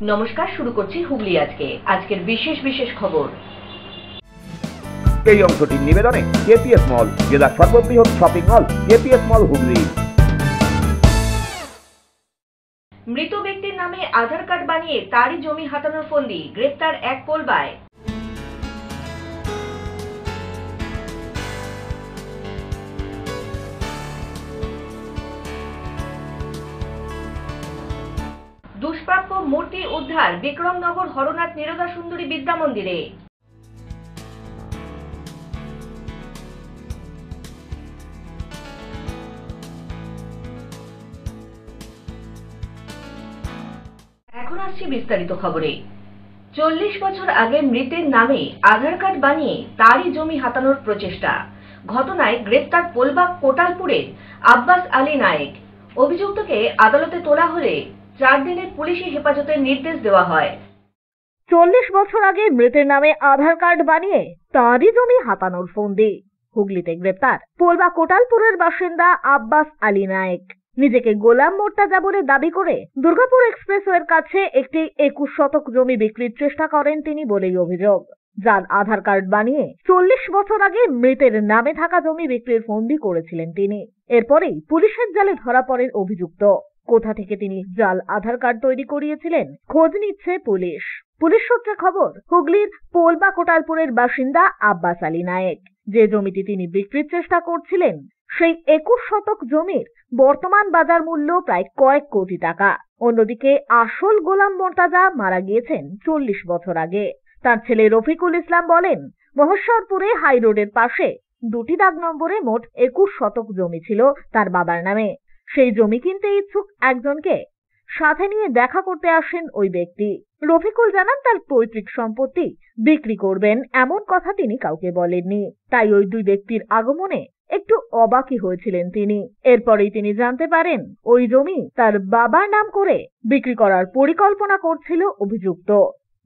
নমস্কার, শুরু করছি হুগলি আজকের বিশেষ বিশেষ খবর। এই অংশটির নিবেদনে কেপিএস মল, জেলার সর্ববৃহৎ শপিং মল কেপিএস মল হুগলি। মৃত ব্যক্তির নামে আধার কার্ড বানিয়ে তারই জমি হাতানোর ফন্দি, গ্রেপ্তার এক পোলবায়। দুষ্প্রাপ্য মূর্তি উদ্ধার বিক্রমনগর হরনাথ নিরোধা সুন্দরী বিদ্যা মন্দিরে। এখন আসছি বিস্তারিত খবরে। 40 বছর আগে মৃতের নামে আধার কার্ড বানিয়ে তারই জমি হাতানোর প্রচেষ্টা, ঘটনায় গ্রেপ্তার পোলবাগ কোটালপুরের আব্বাস আলী নায়েক। অভিযুক্তকে আদালতে তোলা হলে 4 দিনের পুলিশি হেফাজতের নির্দেশ দেওয়া হয়। 40 বছর আগে মৃতের নামে আধার কার্ড বানিয়ে তারই জমি হাতানোর ফন্দি, হুগলিতে গ্রেপ্তার পোলবাগ কোটালপুরের বাসিন্দা আব্বাস আলী নায়েক। নিজেকে গোলাম মোর্তাজা বলে দাবি করে দুর্গাপুর এক্সপ্রেসওয়ের কাছে একটি 21 শতক জমি বিক্রির চেষ্টা করেন তিনি বলেই অভিযোগ। জাল আধার কার্ড বানিয়ে 40 বছর আগে মৃতের নামে থাকা জমি বিক্রির ফন্দি করেছিলেন তিনি। এরপরেই পুলিশের জালে ধরা পড়েন অভিযুক্ত। কোথা থেকে তিনি জাল আধার কার্ড তৈরি করিয়েছিলেন খোঁজ নিচ্ছে পুলিশ। পুলিশ সূত্রে খবর, হুগলির পোলবাগ কোটালপুরের বাসিন্দা আব্বাস আলী নায়েক যে জমিটি তিনি বিক্রির চেষ্টা করছিলেন, সেই 21 শতক জমির বর্তমান বাজার মূল্য প্রায় কয়েক কোটি টাকা। অন্যদিকে আসল গোলাম মোর্তাজা মারা গিয়েছেন 40 বছর আগে। তার ছেলে রফিকুল ইসলাম বলেন, মহেশ্বরপুরে হাই রোডের পাশে 2টি দাগ নম্বরে মোট 21 শতক জমি ছিল তার বাবার নামে। সেই জমি কিনতে ইচ্ছুক একজনকে সাথে নিয়ে দেখা করতে আসেন ওই ব্যক্তি। রফিকুল জানান তার পৈতৃক সম্পত্তি বিক্রি করবেন, এমন কথা তিনি কাউকে বলেননি। তাই ওই দুই ব্যক্তির আগমনে একটু অবাকই হয়েছিলেন তিনি। এরপরেই তিনি জানতে পারেন ওই জমি তার বাবার নাম করে বিক্রি করার পরিকল্পনা করছিল অভিযুক্ত।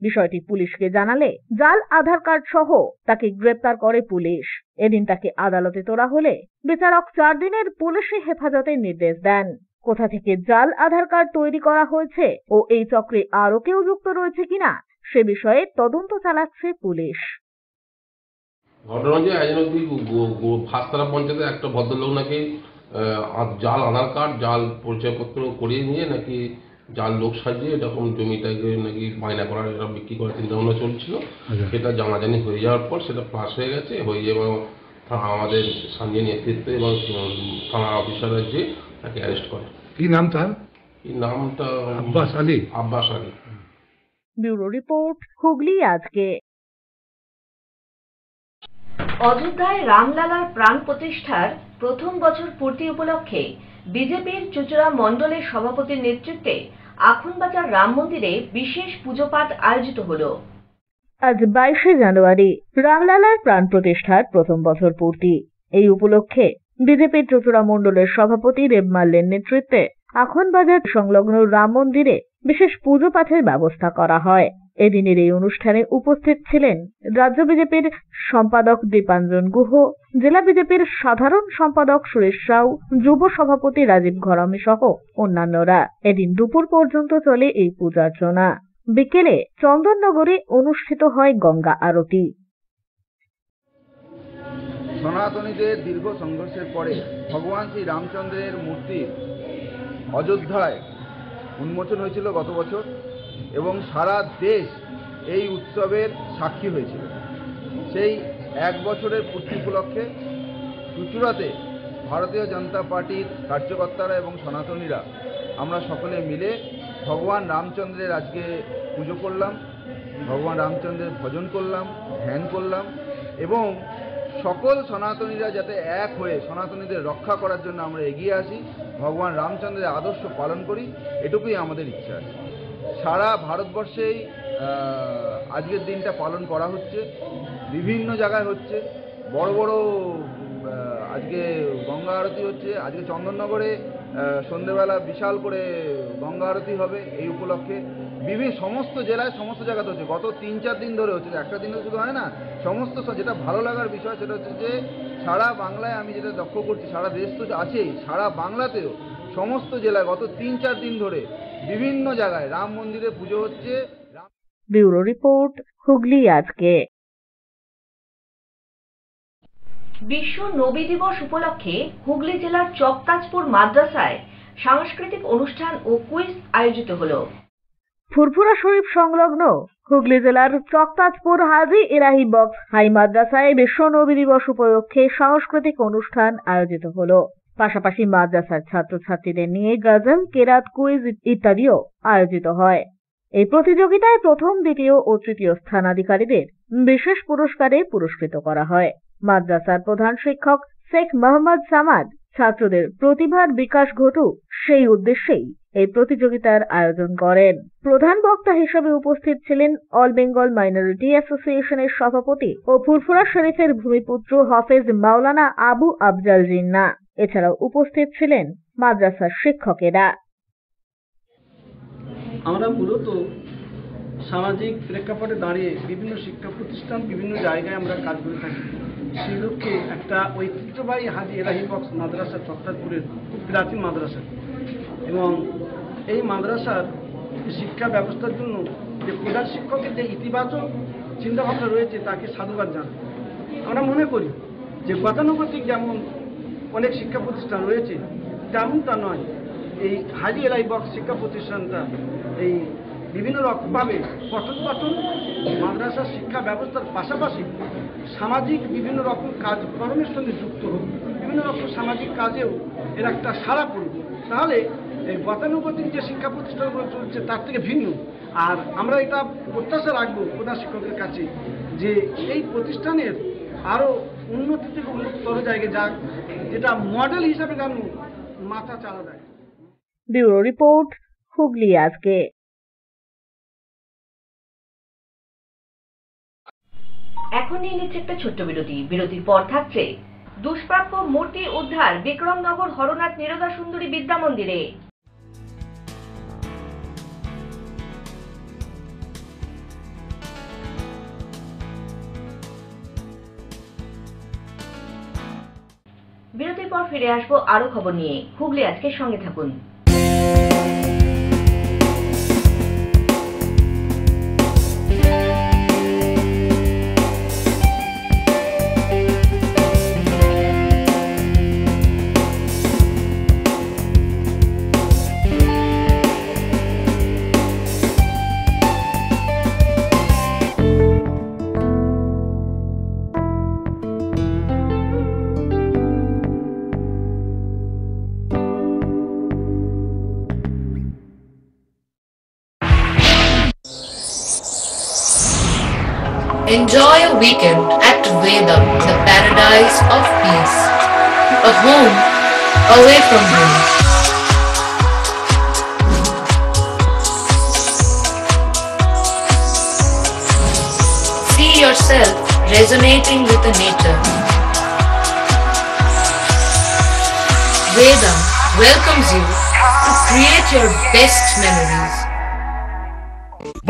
বিষয়টি পুলিশকে জানালে জাল আধার কার্ড সহ তাকে গ্রেপ্তার করে পুলিশ। এদিন তাকে আদালতে তোলা হলে বিচারক 4 দিনের পুলিশি হেফাজতের নির্দেশ দেন। কোথা থেকে জাল আধার কার্ড তৈরি করা হয়েছে ও এই চক্রে আরো কেউ যুক্ত রয়েছে কিনা সে বিষয়ে তদন্ত চালাচ্ছে পুলিশ। ঘটনা যে ফাঁসতলা পঞ্চায়েতের একটা ভদ্রলোক নাকি জাল আধার কার্ড, জাল পরিচয়পত্র করিয়ে নিয়ে নাকি জাল লোক সাজিয়ে এরকম জমিটাকে নাকি বায়না করার এটা বিক্রি করার চিন্তাভাবনা চলছিল। সেটা জানাজানি হয়ে যাওয়ার পর সেটা ফাঁস হয়ে গেছে। এবং আমাদের স্থানীয় নেতৃত্ব এবং থানা অফিসাররা যে তাকে অ্যারেস্ট করে। কি নাম তার? এই নামটা আব্বাস আলী। আব্বাস আলী। ব্যুরো রিপোর্ট, হুগলি আজকে। অযোধ্যায় রামলালার প্রাণ প্রতিষ্ঠার প্রথম বছর পূর্তি উপলক্ষে বিজেপির চুঁচুড়া মণ্ডলের সভাপতির নেতৃত্বে আখনবাজার রাম মন্দিরে বিশেষ পুজো পাঠ আয়োজিত হল। আজ 22শে জানুয়ারি রামলালার প্রাণ প্রতিষ্ঠার প্রথম বছর পূর্তি। এই উপলক্ষে বিজেপির চুঁচুড়া মণ্ডলের সভাপতি দেবমাল্যের নেতৃত্বে আখনবাজার সংলগ্ন রাম মন্দিরে বিশেষ পুজো পাঠের ব্যবস্থা করা হয়। এদিনের এই অনুষ্ঠানে উপস্থিত ছিলেন রাজ্য বিজেপির সম্পাদক দীপাঞ্জন গুহ, জেলা বিজেপির সাধারণ সম্পাদক সুরেশ সাউ, যুব সভাপতি রাজীব ঘরামি সহ অন্যান্যরা। এদিন দুপুর পর্যন্ত চলে এই পূজার্চনা। বিকেলে চন্দননগরে অনুষ্ঠিত হয় গঙ্গা আরতি। সনাতনীদের দীর্ঘ সংঘর্ষের পরে ভগবান শ্রী রামচন্দ্রের মূর্তি অযোধ্যায় উন্মোচন হয়েছিল গত বছর, এবং সারা দেশ এই উৎসবের সাক্ষী হয়েছিল। সেই 1 বছরের পূর্তি উপলক্ষে চুঁচুড়াতে ভারতীয় জনতা পার্টির কার্যকর্তারা এবং সনাতনীরা আমরা সকলে মিলে ভগবান রামচন্দ্রের আজকে পুজো করলাম, ভগবান রামচন্দ্রের ভজন করলাম, ধ্যান করলাম, এবং সকল সনাতনীরা যাতে এক হয়ে সনাতনীদের রক্ষা করার জন্য আমরা এগিয়ে আসি, ভগবান রামচন্দ্রের আদর্শ পালন করি, এটুকুই আমাদের ইচ্ছা আছে। সারা ভারতবর্ষেই আজকের দিনটা পালন করা হচ্ছে, বিভিন্ন জায়গায় হচ্ছে, বড় বড় আজকে গঙ্গা আরতি হচ্ছে। আজকে চন্দননগরে সন্ধ্যেবেলা বিশাল করে গঙ্গা আরতি হবে। এই উপলক্ষে বিভিন্ন সমস্ত জেলায় সমস্ত জায়গাতে হচ্ছে, গত 3-4 দিন ধরে হচ্ছে। একটা দিনে শুধু হয় না, সমস্ত যেটা ভালো লাগার বিষয় সেটা হচ্ছে যে সারা বাংলায় আমি যেটা লক্ষ্য করছি, সারা দেশ তো আছেই, সারা বাংলাতেও সমস্ত জেলায় গত 3-4 দিন ধরে বিভিন্ন জায়গায় রাম মন্দিরে পুজো হচ্ছে। ব্যুরো রিপোর্ট, হুগলি আজকে। বিশ্ব নবী দিবস উপলক্ষে হুগলি জেলার চকতাজপুর মাদ্রাসায় সাংস্কৃতিক অনুষ্ঠান ও কুইজ আয়োজিত হলো। ফুরফুরা শরীফ সংলগ্ন হুগলি জেলার চকতাজপুর হাজি ইলাহি বক্স হাই মাদ্রাসায় বিশ্ব নবী দিবস উপলক্ষে সাংস্কৃতিক অনুষ্ঠান আয়োজিত হলো। পাশাপাশি মাদ্রাসার ছাত্রছাত্রীদের নিয়ে গজল, কেরাত, কুইজ ইত্যাদিও আয়োজিত হয়। এই প্রতিযোগিতায় প্রথম, দ্বিতীয় ও তৃতীয় স্থানাধিকারীদের বিশেষ পুরস্কারে পুরস্কৃত করা হয়। মাদ্রাসার প্রধান শিক্ষক শেখ মোহাম্মদ সামাদ ছাত্রদের প্রতিভার বিকাশ ঘটুক সেই উদ্দেশ্যেই এই প্রতিযোগিতার আয়োজন করেন। প্রধান বক্তা হিসেবে উপস্থিত ছিলেন অল বেঙ্গল মাইনরিটি অ্যাসোসিয়েশনের সভাপতি ও ফুরফুরা শরীফের ভূমিপুত্র হাফেজ মাওলানা আবু আফজাল জিন্না। এছাড়াও উপস্থিত ছিলেন মাদ্রাসার শিক্ষকেরা। আমরা মূলত সামাজিক প্রেক্ষাপটে দাঁড়িয়ে বিভিন্ন শিক্ষা প্রতিষ্ঠান, বিভিন্ন জায়গায় আমরা কাজ করে থাকি। সেই লক্ষ্যে একটা ঐতিহ্যবাহী হাজি এলাহি বক্স মাদ্রাসা চকতাজপুরের খুব প্রাচীন মাদ্রাসা, এবং এই মাদ্রাসার শিক্ষা ব্যবস্থার জন্য যে প্রধান শিক্ষকের যে ইতিবাচক চিন্তাভাবনা রয়েছে তাকে সাধুবাদ জানাই। আমরা মনে করি যে গতানুগতিক যেমন অনেক শিক্ষা প্রতিষ্ঠান রয়েছে তেমনটা নয়, এই হাজি এলাহি বক্স শিক্ষা প্রতিষ্ঠানটা এই বিভিন্ন রকমভাবে পঠন পাঠন মাদ্রাসার শিক্ষা ব্যবস্থার পাশাপাশি সামাজিক বিভিন্ন রকম কাজকর্মের সঙ্গে যুক্ত হোক, বিভিন্ন রকম সামাজিক কাজেও এর একটা সাড়া পড়বে। তাহলে এই গতানুগতিক যে শিক্ষা প্রতিষ্ঠানগুলো চলছে তার থেকে ভিন্ন। আর আমরা এটা প্রত্যাশা রাখবো প্রধান শিক্ষকের কাছে যে এই প্রতিষ্ঠানের আরও উন্নতি থেকে উন্নততর জায়গায় যাক, যেটা মডেল হিসাবে যেন মাথা চালা দেয়। ব্যুরো রিপোর্ট, হুগলি আজকে। এখন নিয়ে নিচ্ছে একটা ছোট্ট বিরতি। বিরতির পর থাকছে দুষ্প্রাপ্য মূর্তি উদ্ধার বিক্রমনগর হরনাথ নিরোধা সুন্দরী বিদ্যা মন্দিরে। বিরতির পর ফিরে আসবো আরো খবর নিয়ে। হুগলি আজকে সঙ্গে থাকুন। Enjoy a weekend at Vedam, the paradise of peace. A home away from home. See yourself resonating with the nature. Vedam welcomes you to create your best memories.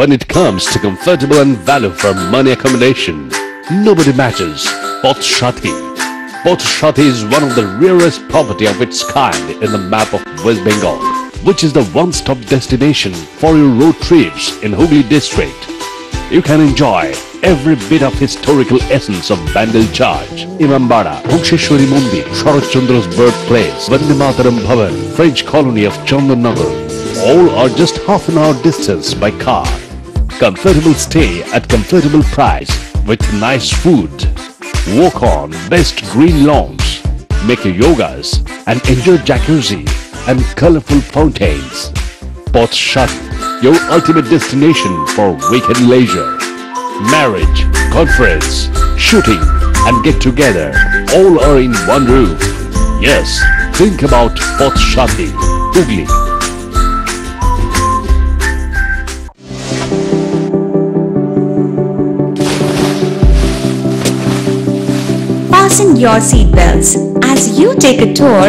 When it comes to comfortable and value for money accommodation, nobody matches Poth Shati. Poth Shati is one of the rarest property of its kind in the map of West Bengal, which is the one-stop destination for your road trips in Hooghly district. You can enjoy every bit of historical essence of Bandel Church, Imambara, Bhuksheshwari Mandir, Sharat Chandra's birthplace, Vande Mataram Bhavan, French colony of Chandannagar. All are just half an hour distance by car. Comfortable stay at comfortable price with nice food. Walk on best green lawns, make your yogas and enjoy jacuzzi and colorful fountains. Poth Shati, your ultimate destination for weekend leisure. Marriage, conference, shooting and get together all are in one roof. Yes, think about Poth Shati, Hooghly. Fasten your seatbelts as you take a tour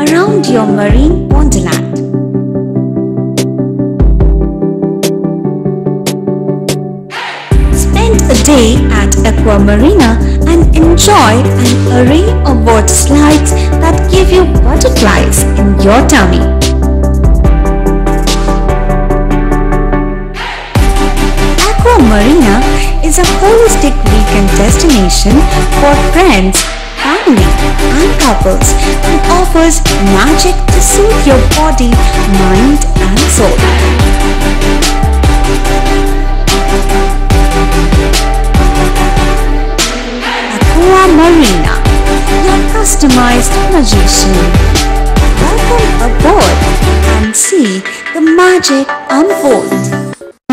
around your marine wonderland. Spend a day at Aqua Marina and enjoy an array of water slides that give you butterflies in your tummy. Marina is a holistic weekend destination for friends, family and couples and offers magic to soothe your body, mind and soul. Aqua Marina, your customized magician. Welcome aboard and see the magic unfold.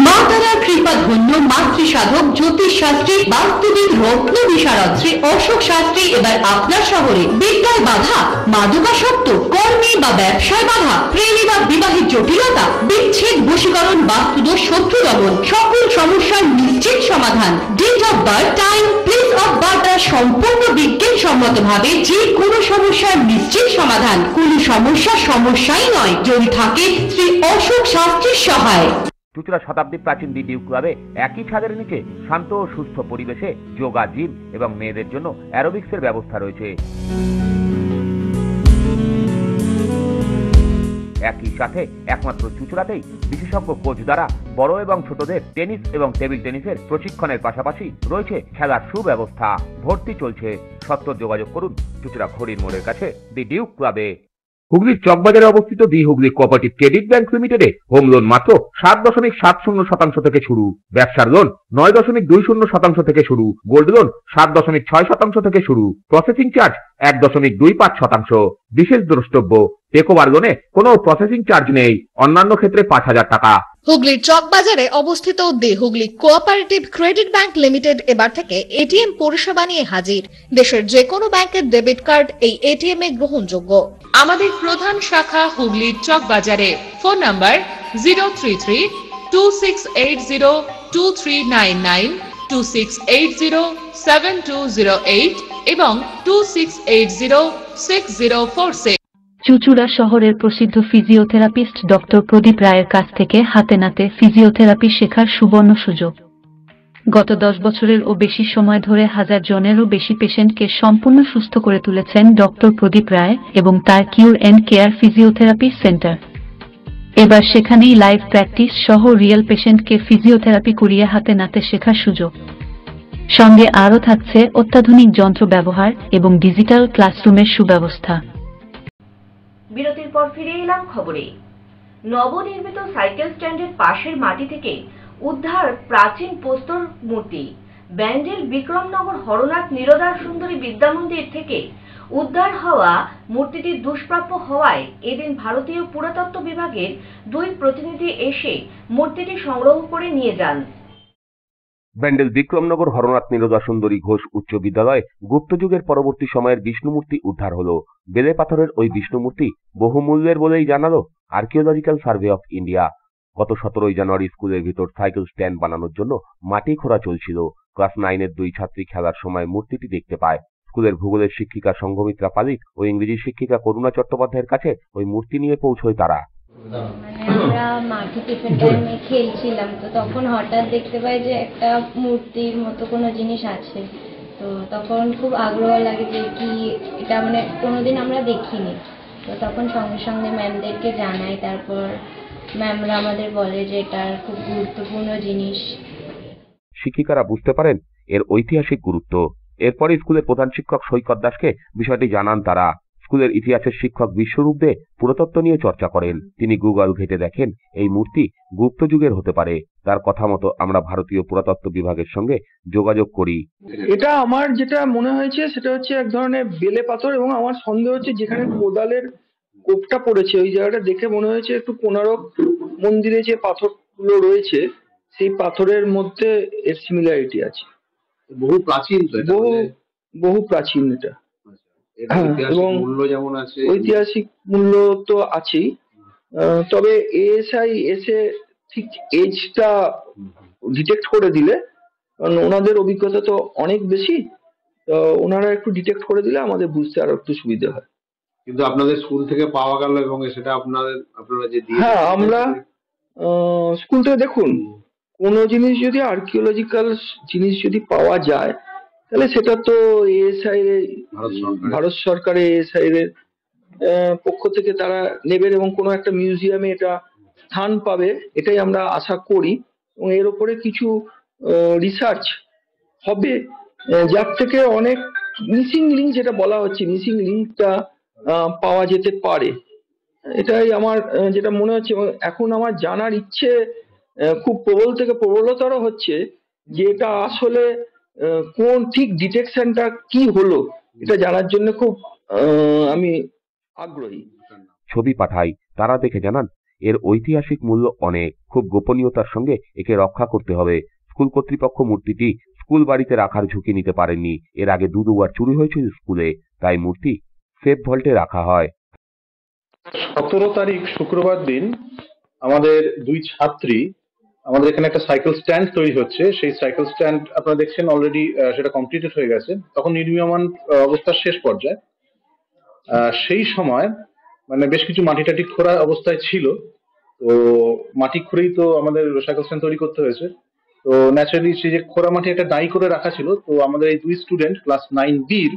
মাতারা কৃপা ধন্য মাতৃ সাধক জ্যোতিষ শাস্ত্রী বাস্তুবিদ রত্ন বিশারদ শ্রী অশোক শাস্ত্রী এবার আপনার শহরে বিদ্যায় বাধা, মাদকাসক্ত, কর্মে বা ব্যবসায় বাধা, প্রেমে বা বিবাহের জটিলতা, বিচ্ছেদ, বশীকরণ, বাস্তুদোষ, শত্রু দমন, সকল সমস্যার নিশ্চিত সমাধান। Date of birth, time, place of birth দ্বারা সম্পূর্ণ বিজ্ঞানসম্মত ভাবে যে কোনো সমস্যার নিশ্চিত সমাধান। কোনো সমস্যাই নয় যদি থাকে শ্রী অশোক শাস্ত্রীর সহায়। চুঁচুড়া শতাব্দী প্রাচীন দি ডিউক ক্লাবে একই ছাদের নিচে শান্ত ও সুস্থ পরিবেশে যোগা, জিম এবং মেয়েদের জন্য অ্যারোবিক্সের ব্যবস্থা রয়েছে। একই সাথে একমাত্র চুঁচুড়াতেই বিশেষজ্ঞ কোচ দ্বারা বড় এবং ছোটদের টেনিস এবং টেবিল টেনিসের প্রশিক্ষণের পাশাপাশি রয়েছে খেলার সুব্যবস্থা। ভর্তি চলছে, সত্ত্বর যোগাযোগ করুন চুঁচুড়া ঘড়ির মোড়ের কাছে দি ডিউক ক্লাবে। হুগলির চকবাজারে অবস্থিত the Hooghly cooperative credit bank লিমিটেডে হোম লোন মাত্র 7.70% থেকে শুরু, ব্যবসার লোন 9.20% থেকে শুরু, গোল্ড লোন 7.6% থেকে শুরু, প্রসেসিং চার্জ 1.25%। বিশেষ দ্রষ্টব্য, টেকওভার লোনে কোনো প্রসেসিং চার্জ নেই, অন্যান্য ক্ষেত্রে 5,000 টাকা। হুগলির চকবাজারে অবস্থিত the Hooghly cooperative credit bank limited এবার থেকে এটিএম পরিষেবা নিয়ে হাজির। দেশের যে কোনো ব্যাংকের ডেবিট কার্ড এই এটিএম এ গ্রহণযোগ্য। আমাদের প্রধান শাখা হুগলির চকবাজারে। ফোন নাম্বার 033-2680-2399, 2680-7208 এবং 2680-6046। চুঁচুড়া শহরের প্রসিদ্ধ ফিজিওথেরাপিস্ট ডক্টর প্রদীপ রায়ের কাছ থেকে হাতে নাতে ফিজিওথেরাপি শেখার সুবর্ণ সুযোগ। গত 10 বছরের ও বেশি সময় ধরে 1000 জনেরও বেশি পেশেন্টকে সম্পূর্ণ সুস্থ করে তুলেছেন ডক্টর প্রদীপ রায় এবং তার কিউর এন্ড কেয়ার ফিজিওথেরাপি সেন্টার। এবার সেখানেই লাইভ প্র্যাকটিস সহ রিয়েল পেশেন্টকে ফিজিওথেরাপি করিয়ে হাতে নাতে শেখার সুযোগ। সঙ্গে আরও থাকছে অত্যাধুনিক যন্ত্র ব্যবহার এবং ডিজিটাল ক্লাসরুমের সুব্যবস্থা। বিরতির পর ফিরে এলাম খবরে। নবনির্মিত সাইকেল স্ট্যান্ডের পাশের মাটি থেকে উদ্ধার প্রাচীন প্রস্তর মূর্তি। ব্যান্ডেল বিক্রমনগর হরনাথ নিরোদার সুন্দরী বিদ্যামন্দির থেকে উদ্ধার হওয়া মূর্তিটি দুষ্প্রাপ্য হওয়ায় এদিন ভারতীয় পুরাতত্ত্ব বিভাগের 2 প্রতিনিধি এসে মূর্তিটি সংগ্রহ করে নিয়ে যান। ব্যান্ডেল বিক্রমনগর হরনাথ নিরোদা সুন্দরী ঘোষ উচ্চ বিদ্যালয়ে গুপ্তযুগের পরবর্তী সময়ের বিষ্ণুমূর্তি উদ্ধার হলো। বেলে পাথরের ওই বিষ্ণুমূর্তি বহুমূল্যের বলেই জানালো আর্কিওলজিক্যাল সার্ভে অফ ইন্ডিয়া। গত 17 জানুয়ারি স্কুলের ভিতর সাইকেল স্ট্যান্ড বানানোর জন্য মাটি খোঁড়া চলছিল। ক্লাস 9-এর 2 ছাত্রী খেলার সময় মূর্তিটি দেখতে পায়। স্কুলের ভূগোলের শিক্ষিকা সংঘমিত্রা পালিত ও ইংরেজি শিক্ষিকা করুণা চট্টোপাধ্যায়ের কাছে ওই মূর্তি নিয়ে পৌঁছয় তারা। আমরা মাঠে টিফিন টাইমে খেলছিলাম, তো তখন হঠাৎ দেখতে পাই যে একটা মূর্তির মতো কোনো জিনিস আছে। তো তখন খুব আগ্রহ লাগে যে কি এটা, মানে কোনোদিন আমরা দেখিনি। তো তখন সঙ্গে সঙ্গে ম্যামদেরকে জানাই, তারপর ম্যামরা আমাদের বলে যে এটা খুব গুরুত্বপূর্ণ জিনিস। শিক্ষিকারা বুঝতে পারেন এর ঐতিহাসিক গুরুত্ব। এরপরে স্কুলের প্রধান শিক্ষক সৈকত দাসকে বিষয়টি জানান তারা। স্কুলের ইতিহাসের শিক্ষক বিশ্বরূপ দে পুরাতত্ত্ব নিয়ে চর্চা করেন। তিনি গুগল ঘেঁটে দেখেন এই মূর্তি গুপ্ত যুগের হতে পারে। তার কথা মতো আমরা ভারতীয় পুরাতত্ত্ব বিভাগের সঙ্গে যোগাযোগ করি। এটা আমার যেটা মনে হয়েছে সেটা হচ্ছে এক ধরনের বেলে পাথর, এবং আমার সন্দেহ হচ্ছে যেখানে কোদালের কোপটা পড়েছে ওই জায়গাটা দেখে মনে হয়েছে একটু কোণারক মন্দিরে যে পাথরগুলো রয়েছে সেই পাথরের মধ্যে এর সিমিলারিটি আছে। বহু প্রাচীন, বহু প্রাচীন এটা। এবং যেমন আছে ঐতিহাসিক মূল্য তো আছেই, তবে এএসআই এসে ঠিক এজটা ডিটেক্ট করে দিলে, কারণ ওনাদের অভিজ্ঞতা তো অনেক বেশি, তো ওনারা একটু ডিটেক্ট করে দিলে আমাদের বুঝতে আরো একটু সুবিধা হয়। কিন্তু আপনাদের স্কুল থেকে পাওয়া গেল এবং সেটা আপনারা যে হ্যাঁ, আমরা স্কুল থেকে দেখুন কোনো জিনিস যদি আর্কিওলজিক্যাল জিনিস যদি পাওয়া যায় তাহলে সেটা তো এএসআই ভারত সরকারের এএসআই এর পক্ষ থেকে তারা নেবেন এবং কোনো একটা মিউজিয়ামে এটা স্থান পাবে, এটাই আমরা আশা করি। এবং এর উপরে কিছু রিসার্চ হবে, যার থেকে অনেক মিসিং লিঙ্ক যেটা বলা হচ্ছে, মিসিং লিঙ্কটা পাওয়া যেতে পারে। এটাই আমার যেটা মনে হচ্ছে। এখন আমার জানার ইচ্ছে খুব প্রবল থেকে প্রবলতর হচ্ছে যে এটা আসলে কোন ঠিক ডিটেকশনটা কি হলো, এটা জানার জন্য খুব আমি আগ্রহী। ছবি পাঠাই, তারা দেখে জানান এর ঐতিহাসিক মূল্য অনেক। খুব গোপনীয়তার সঙ্গে একে রক্ষা করতে হবে। স্কুল কর্তৃপক্ষ মূর্তিটি স্কুল বাড়িতে রাখার ঝুঁকি নিতে পারেননি। এর আগে দুবার চুরি হয়েছিল স্কুলে, তাই মূর্তি সেফ ভল্টে রাখা হয়। 17 তারিখ শুক্রবার দিন আমাদের দুই ছাত্রী, আমাদের এখানে একটা সাইকেল স্ট্যান্ড তৈরি হচ্ছে, সেই সাইকেল স্ট্যান্ড আপনারা দেখছেন অলরেডি সেটা কমপ্লিটেড হয়ে গেছে, তখন নির্মীয়মান অবস্থার শেষ পর্যায়ে। সেই সময় মানে বেশ কিছু মাটি টাটি খোঁড়া অবস্থায় ছিল, তো মাটি খুঁড়েই তো আমাদের সাইকেল স্ট্যান্ড তৈরি করতে হয়েছে। তো ন্যাচারালি সেই যে খোঁড়া মাটি একটা ডাই করে রাখা ছিল, তো আমাদের এই দুই স্টুডেন্ট ক্লাস 9B-র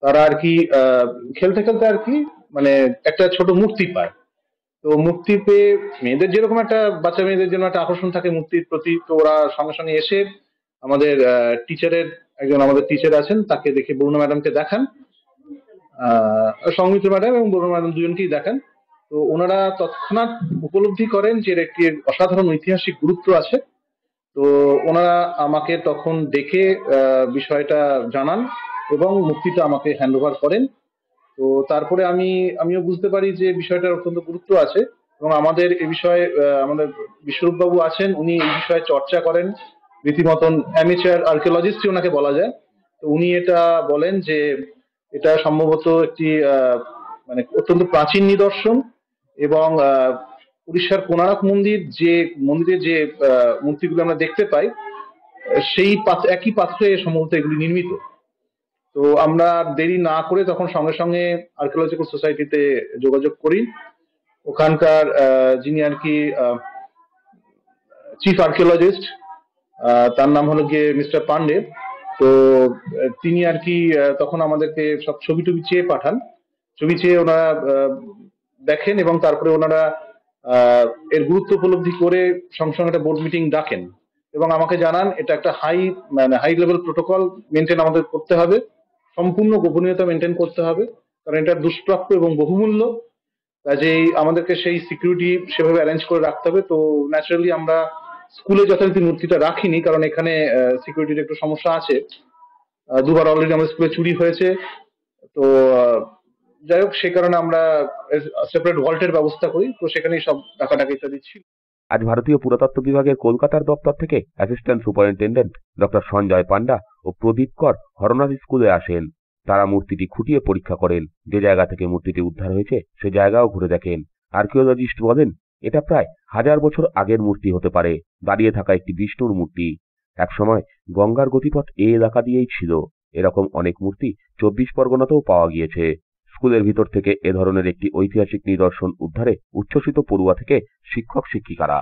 তারা আর কি খেলতে খেলতে আর কি মানে একটা ছোট মূর্তি পায়। তো মূর্তি পেয়ে মেয়েদের যেরকম একটা, বাচ্চা মেয়েদের জন্য একটা আকর্ষণ থাকে মূর্তির প্রতি, তো ওরা সঙ্গে সঙ্গে এসে আমাদের টিচারের, একজন আমাদের টিচার আছেন, তাকে দেখে বরুণা ম্যাডামকে দেখান, সৌমিত্র ম্যাডাম এবং বরুণা ম্যাডাম দুজনকেই দেখান। তো ওনারা তৎক্ষণাৎ উপলব্ধি করেন যে এর একটি অসাধারণ ঐতিহাসিক গুরুত্ব আছে। তো ওনারা আমাকে তখন ডেকে বিষয়টা জানান এবং মূর্তিটা আমাকে হ্যান্ড ওভার করেন। তো তারপরে আমিও বুঝতে পারি যে বিষয়টার অত্যন্ত গুরুত্ব আছে এবং আমাদের এই বিষয়ে আমাদের বিশ্বরূপবাবু আছেন, উনি এই বিষয়ে চর্চা করেন, রীতিমতন অ্যামেচার আর্কিওলজিস্ট ওনাকে বলা যায়। তো উনি এটা বলেন যে এটা সম্ভবত একটি মানে অত্যন্ত প্রাচীন নিদর্শন এবং উড়িষ্যার কোণারক মন্দির, যে মন্দিরে যে মূর্তিগুলো আমরা দেখতে পাই সেই একই পাত্রে সম্ভবত এগুলি নির্মিত। তো আমরা দেরি না করে তখন সঙ্গে সঙ্গে আর্কিওলজিক্যাল সোসাইটিতে যোগাযোগ করি। ওখানকার যিনি আর কি চিফ আর্কিওলজিস্ট, তার নাম হলো গিয়ে মিস্টার পান্ডে। তো তিনি আর কি তখন আমাদেরকে সব ছবি টবি চেয়ে পাঠান। ছবি চেয়ে ওনারা দেখেন এবং তারপরে ওনারা এর গুরুত্ব উপলব্ধি করে সঙ্গে সঙ্গে একটা বোর্ড মিটিং ডাকেন এবং আমাকে জানান এটা একটা হাই লেভেল প্রোটোকল মেনটেন আমাদের করতে হবে, সম্পূর্ণ গোপনীয়তা মেনটেন করতে হবে, কারণ এটা দুষ্প্রাপ্য এবং বহুমূল্য, কাজেই আমাদেরকে সেই সিকিউরিটি সেভাবে অ্যারেঞ্জ করে রাখতে হবে। তো ন্যাচারালি আমরা স্কুলে যথারীতি মূর্তিটা রাখিনি, কারণ এখানে সিকিউরিটির একটু সমস্যা আছে। দুবার অলরেডি আমাদের স্কুলে চুরি হয়েছে। তো যাই হোক, সেই কারণে আমরা সেপারেট ভল্টের ব্যবস্থা করি, তো সেখানেই সব টাকা ইত্যাদি ছিল। আজ ভারতীয় পুরাতত্ত্ব বিভাগের কলকাতার দপ্তর থেকে অ্যাসিস্ট্যান্ট সুপারিনটেন্ডেন্ট ডক্টর সঞ্জয় পান্ডা ও প্রদীপ কর হরনাথ স্কুলে আসেন। তারা মূর্তিটি খুঁটিয়ে পরীক্ষা করেন। যে জায়গা থেকে মূর্তিটি উদ্ধার হয়েছে সে জায়গাও ঘুরে দেখেন। আর্কিওলজিস্ট বলেন এটা প্রায় 1000 বছর আগের মূর্তি হতে পারে। দাঁড়িয়ে থাকা একটি বিষ্ণুর মূর্তি। একসময় গঙ্গার গতিপথ এই এলাকা দিয়েই ছিল। এরকম অনেক মূর্তি 24 পরগনাতেও পাওয়া গিয়েছে। স্কুলের ভিতর থেকে এ ধরনের একটি ঐতিহাসিক নিদর্শন উদ্ধারে উচ্ছ্বসিত পড়ুয়া থেকে শিক্ষক শিক্ষিকারা।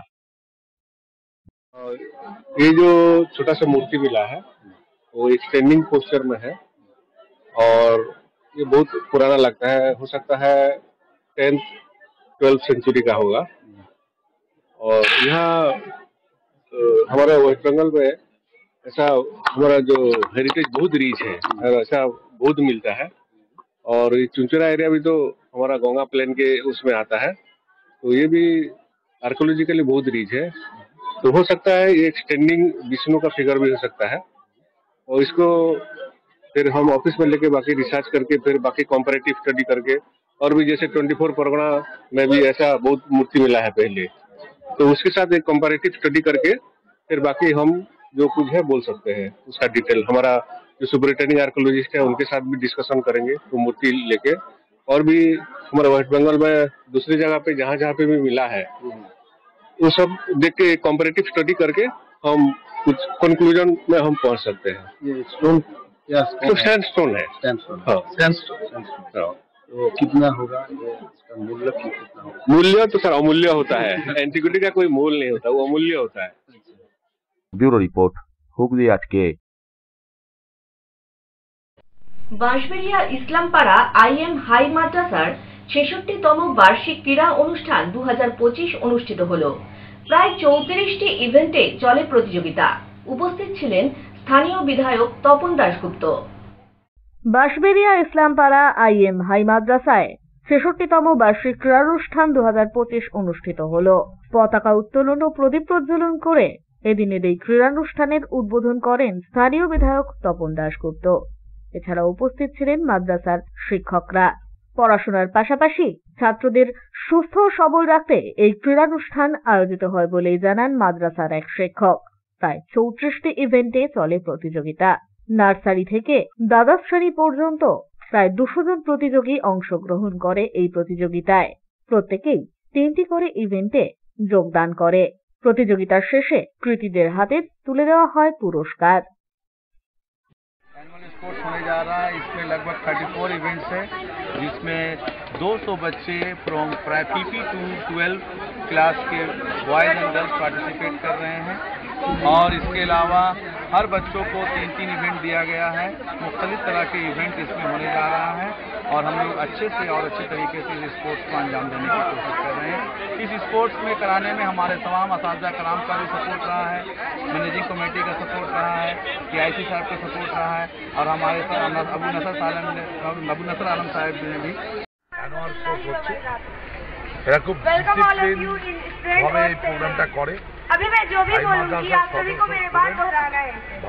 ये जो छोटा सा मूर्ति मिला है वो एक स्टैंडिंग पोस्चर में है और ये बहुत पुराना लगता है, हो सकता है 10th 12th सेंचुरी का होगा। और यहाँ हमारे वेस्ट बंगाल में ऐसा हमारा जो हेरिटेज बहुत रिच है, ऐसा बहुत मिलता है। और ये चुनचुरा एरिया भी तो हमारा गंगा प्लेन के उसमें आता है, तो ये भी आर्कियोलॉजिकली बहुत रिच है। तो हो सकता है ये एक स्टैंडिंग विष्णु का फिगर भी हो सकता है। और इसको फिर हम ऑफिस में लेके बाकी रिसर्च करके फिर बाकी कॉम्पैरेटिव स्टडी करके, और भी जैसे 24 परगना में भी ऐसा बहुत मूर्ति मिला है पहले, तो उसके साथ एक कॉम्पैरेटिव स्टडी करके फिर बाकी हम जो कुछ है बोल सकते हैं उसका डिटेल। हमारा जो सुपरिटेंडिंग आर्कियोलॉजिस्ट है उनके साथ भी डिस्कशन करेंगे तो मूर्ति लेके, और भी हमारे वेस्ट बंगाल में दूसरी जगह पे जहाँ जहाँ पे भी मिला है वो सब देख के कॉम्पैरेटिव स्टडी करके हम कुछ कंक्लूजन में हम पहुंच सकते हैं। ये स्टोन क्या तो सैंडस्टोन है। हाँ, सैंडस्टोन। तो कितना होगा इसका मूल्य, कितना होगा? मूल्य तो सर अमूल्य होता है, एंटिक्विटी का कोई मूल्य नहीं होता, वो अमूल्य होता है। ब्यूरो रिपोर्ट, हुगली आज के। বাঁশবেড়িয়া ইসলামপাড়া আইএম হাই মাদ্রাসার 66তম বার্ষিক ক্রীড়া অনুষ্ঠান 2025 অনুষ্ঠিত হলো। প্রায় 34টি ইভেন্টে চলে প্রতিযোগিতা। উপস্থিত ছিলেন স্থানীয় বিধায়ক তপন দাশগুপ্ত। বাঁশবেড়িয়া ইসলামপাড়া IM হাই মাদ্রাসায় ৬৬তম বার্ষিক ক্রীড়ানুষ্ঠান ২০২৫ অনুষ্ঠিত হল। পতাকা উত্তোলন ও প্রদীপ প্রজ্বলন করে এদিনের এই ক্রীড়ানুষ্ঠানের উদ্বোধন করেন স্থানীয় বিধায়ক তপন দাশগুপ্ত। এছাড়া উপস্থিত ছিলেন মাদ্রাসার শিক্ষকরা। পড়াশোনার পাশাপাশি ছাত্রদের সুস্থ ও সবল রাখতে এই ক্রীড়ানুষ্ঠান আয়োজিত হয় বলেই জানান মাদ্রাসার এক শিক্ষক। প্রায় ৩৪টি ইভেন্টে চলে প্রতিযোগিতা। নার্সারি থেকে দ্বাদশ শ্রেণী পর্যন্ত প্রায় ২০০ জন প্রতিযোগী অংশগ্রহণ করে এই প্রতিযোগিতায়। প্রত্যেকেই 3টি করে ইভেন্টে যোগদান করে। প্রতিযোগিতার শেষে কৃতীদের হাতে তুলে দেওয়া হয় পুরস্কার। एनुअल स्पोर्ट्स होने जा रहा है। इसमें लगभग 34 इवेंट्स है, जिसमें 200 बच्चे फ्रॉम PP टू 12 क्लास के बॉयज एंड गर्ल्स पार्टिसिपेट कर रहे हैं। और इसके अलावा हर बच्चों को 3-3 इवेंट दिया गया है। मुख्तलिफ तरह के इवेंट इसमें होने जा रहा है और हम लोग अच्छे से और अच्छे तरीके से इस स्पोर्ट्स को अंजाम देने की कोशिश कर रहे हैं। इस स्पोर्ट्स में कराने में हमारे तमाम असातिज़ा कराम का भी सपोर्ट रहा है, मैनेजिंग कमेटी का सपोर्ट रहा है, PIC साहब का सपोर्ट रहा है और हमारे अबू नसर आलम साहब ने भी। অ্যানুয়াল স্পোর্টস হচ্ছে, এরা খুব ডিসিপ্লিন ভাবে এই প্রোগ্রামটা করে।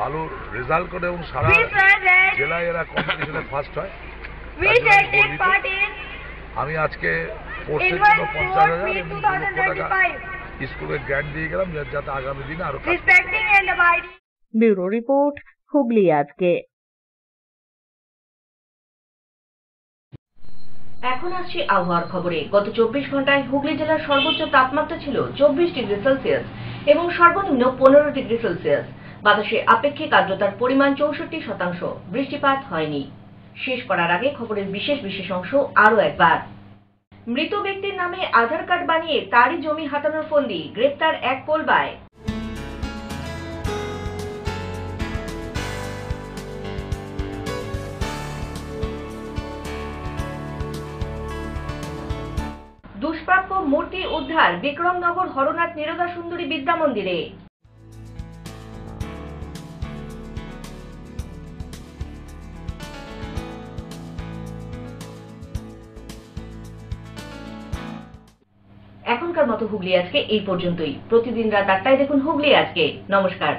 ভালো রেজাল্ট করে এবং সারা জেলায় এরা কম্পিটিশনে ফার্স্ট হয়। আমি আজকে স্পোর্টসের জন্য 50,000 এবং 2 লক্ষ টাকা স্কুলে গ্র্যান্ট দিয়ে গেলাম, যাতে আগামী দিনে আরো। ব্যুরো রিপোর্ট, হুগলি আজকে। এখন আসছি আবহাওয়ার খবরে। গত 24 ঘন্টায় হুগলি জেলার সর্বোচ্চ তাপমাত্রা ছিল 24 ডিগ্রি সেলসিয়াস এবং সর্বনিম্ন 15 ডিগ্রি সেলসিয়াস। বাতাসে আপেক্ষিক আর্দ্রতার পরিমাণ 64%। বৃষ্টিপাত হয়নি। শেষ করার আগে খবরের বিশেষ অংশ আরও একবার। মৃত ব্যক্তির নামে আধার কার্ড বানিয়ে তারই জমি হাতানোর ফন্দি, গ্রেপ্তার এক পোলবায়। দুষ্প্রাপ্য মূর্তি উদ্ধার বিক্রমনগর হরনাথ নিরোধা সুন্দরী বিদ্যা মন্দিরে। এখনকার মতো হুগলি আজকে এই পর্যন্তই। প্রতিদিন রাত 8টায় দেখুন হুগলি আজকে। নমস্কার।